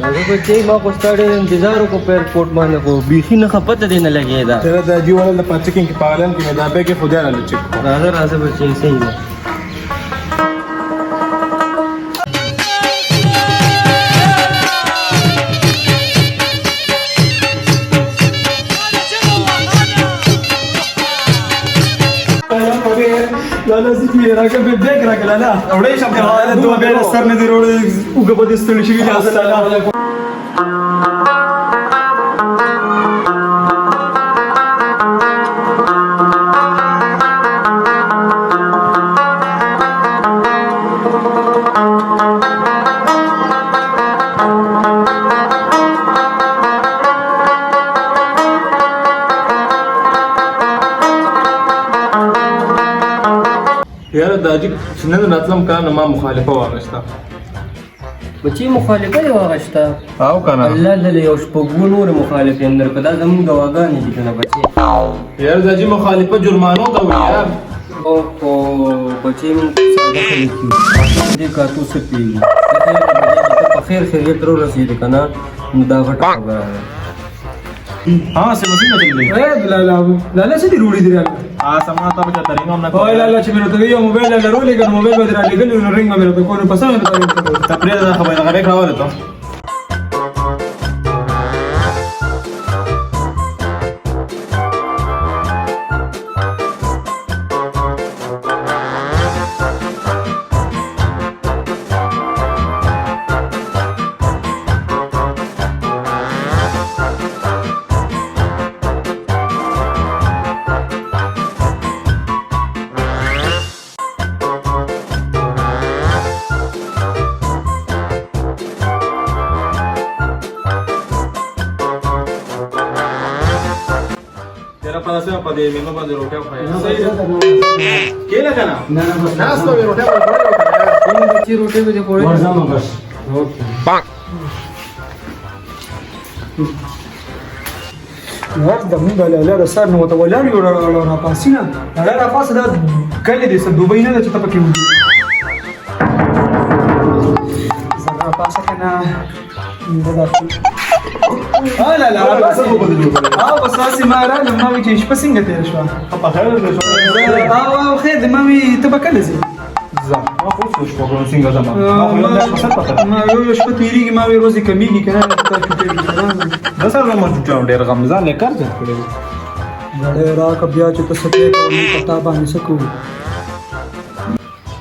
هغه بچی ما خو ستا ډېر انتظار وکړو په ایرپورټ باندې خو بیخي نه پته دې نه لګېده. چېرې د حاجي والا د چېکینګ کې په عالم کې مې دا بیګ یې خدای راله چېک کړو. راځه بچی صحیح ده. لالا زه راکه به بیگ راکه لالا وړې شم لالا دوه به سر نه دی وروړې وګه به دې ستړي شوي لالا. یاره د حاجي چې نن راتلم کار نه ما مخالفه واخیسته. بچی مخالفه یې واخیسته؟ او که نه الله دلې یو شپږ نورې مخالفین درکړه. دا زمونږ دواګانې دي که نه بچی؟ یاره د حاجي مخالفه جرمانو ته وي یار. اوهو بچی موږ ساده خلک یو دې کار تو څه پوهېږي. ته په خیر خیریت راورسېدې که نه نو دا غټه خبره ده. ها سمسي نه دی لالا څه دي روړي دي لالا سما ته به ترنګ هم نه وای لالا چې مې ته یو موبایل لالا رولې ګر موبایل به درا لګل نو رنګ مې ته کوو پسې نه ته تپریه دا خبره هغه راوړل ته. پاسه په دې میمه باندې روټه خوري. کېله کنه؟ نه بس ناس په روټه باندې خوري. چې روټه به دې خوري. ورځم بس. یار د مونږ لالا رسار نو ته ولر یو را پاسینه. را پاسه دا کله دې سم دوبۍ نه چې ته پکې وځي. زما پاسه کنه دا لا بس بس راسي ما رانا ما وجهش بس انقطع شوي په خیر دې او خير ما وي تبكل زي زه ما خو څه په څنګه زما ما یو څه پته ما یو شپه تیریږي ما وي روزي کمیږي کنه تا کې دا سره ما ټوټه ډېر غمزان نه کار ځه کړی غړې را ک بیا چې ته سکه کوم پتا باندې سکو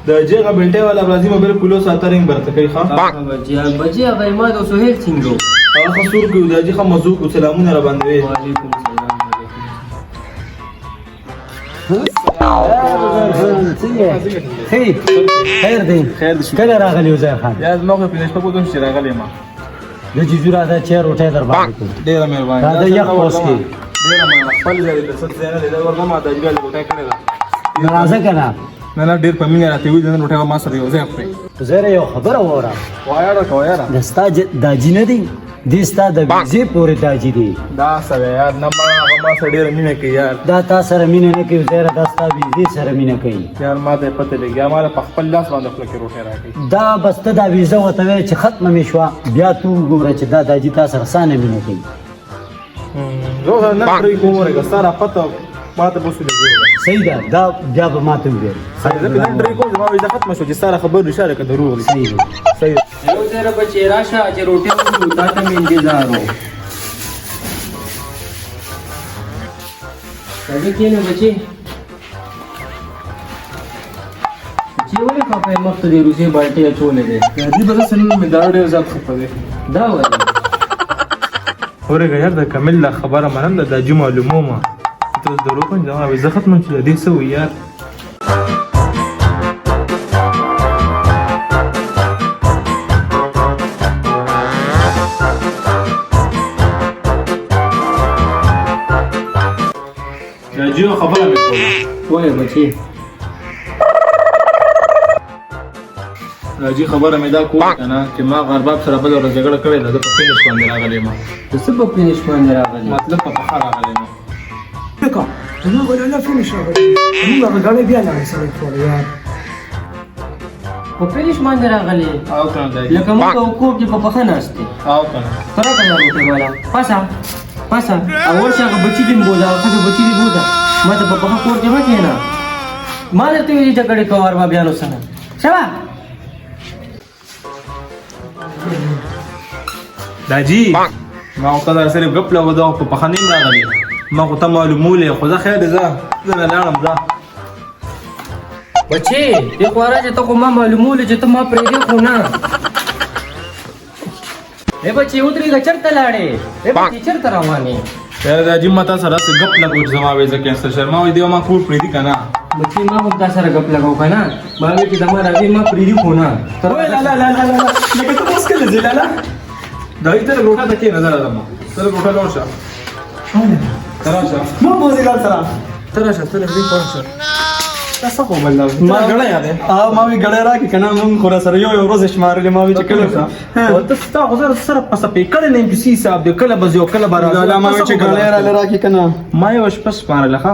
د جګه بنټه والا برازي موبایل پولیس اترنګ برته کوي ښا بچی هغه ما د سهیل څنګه هغه خسور کې د جګه موضوع کو سلامونه را باندې وي. وعلیکم السلام. خیر دی کله راغلی وزیر خان؟ یا زما خو په نشته پوتون چې راغلی ما د ججورا دا چیر روټه در باندې ډېر مهرباني. دا د یخ پوس کې ډېر مهرباني. خپل ځای د ست ځای نه د ورته ما د اجګل روټه کړی دا ناراضه کنه نه ډېر په مینه راته وی د روټه ما سره یو ځای خوري. زه یو خبره وره وایاره کویاره دستا داجی نه دی دستا د ویزه پورې داجی دی دا سره یار نه ما ما سره ډېر مینه کوي یار. دا تا سره مینه نه کوي زه دستا ویزه سره مینه کوي یار ما ته پته لګیا ما په خپل لاس باندې خپل کې روټه راکړي. دا بس ته دا ویزه وته چې ختمه می شو بیا تو ګوره چې دا داجی تا سره سانه مینه کوي. زه نه پرې کوم ورګه سره پته ما ته بوسو لګي. صحیح ده دا بیا به ماته وګوري. صحیح ده نه ډری کوم ما ویزه ختمه شو چې سره خبر اشاره کړه دروغ. صحیح ده صحیح یو ځای بچی راشه چې روټه وځو تا ته مې انتظار و. راځه کېنه بچی. چې ولې خفه مخ ته دې روسي بالټۍ اچولې دی؟ دې بل سن مې دا ډېر زیات خپه دی. دا وایي ورګه یار د کامل خبره منل د جمع معلومه ته درو کوم دا ویزه ختمه چې دې څه وي یار. راجو خبره مې کوله. وایه بچی. راجي خبره مې دا کوله کنه چې ما غرباب سره بل ورځ جګړه کړې ده په فینش باندې راغلی ما. د څه په فینش باندې راغلی؟ مطلب په پخا راغلی ما. دکا زما ولا لا فينيش راغلی موږ هغه غاړې بیا لاړې سره کول یار په پېښ باندې راغلی او کنه دای لکه موږ په کور کې په پخه ناستې او کنه ترا کنه روټي والا پاسا او ورشه بچی دې بودا خو بچی دې بودا ما ته په پخه کور کې ما کېنا ما درته ویلي چې کړي کوار ما بیان وسنه شبا داجی ما او ته سره غپ لا ودا په پخانیم راغلی ما خو ته معلوموله خو زه خیر ده زه نه لاړم ده بچی دې خواره چې ته خو ما معلوموله چې ته ما پرې دې خو نه اے بچی ودرېږه چېرته لاړې اے بچی چېرته روانې یاره داجی ما تا سره غپ لګو چې زما وې ځکه ست شرما وې دی ما کور پرې دي کنه بچی ما هم تا سره غپ لګاو که نه ما وې چې زما راځي ما پرې دې خو نه لا لکه ته اوس کله ځې لالا دای ته روټه ته کې نظر راځم تر روټه لور شه تراشه ما بوزي ګل سره تراشه پورشه تاسو خو بل ما غړا یاده ما وی ګړې راکې کنه مونږ خو سره یو ورځ شمارلې ما وی چې کله او ته ستا غزر سره پس په کړه نه چې حساب دی کله بزیو کله بار لا ما وی چې ګړې را لراکې کنه ما یو شپه سپاره لخه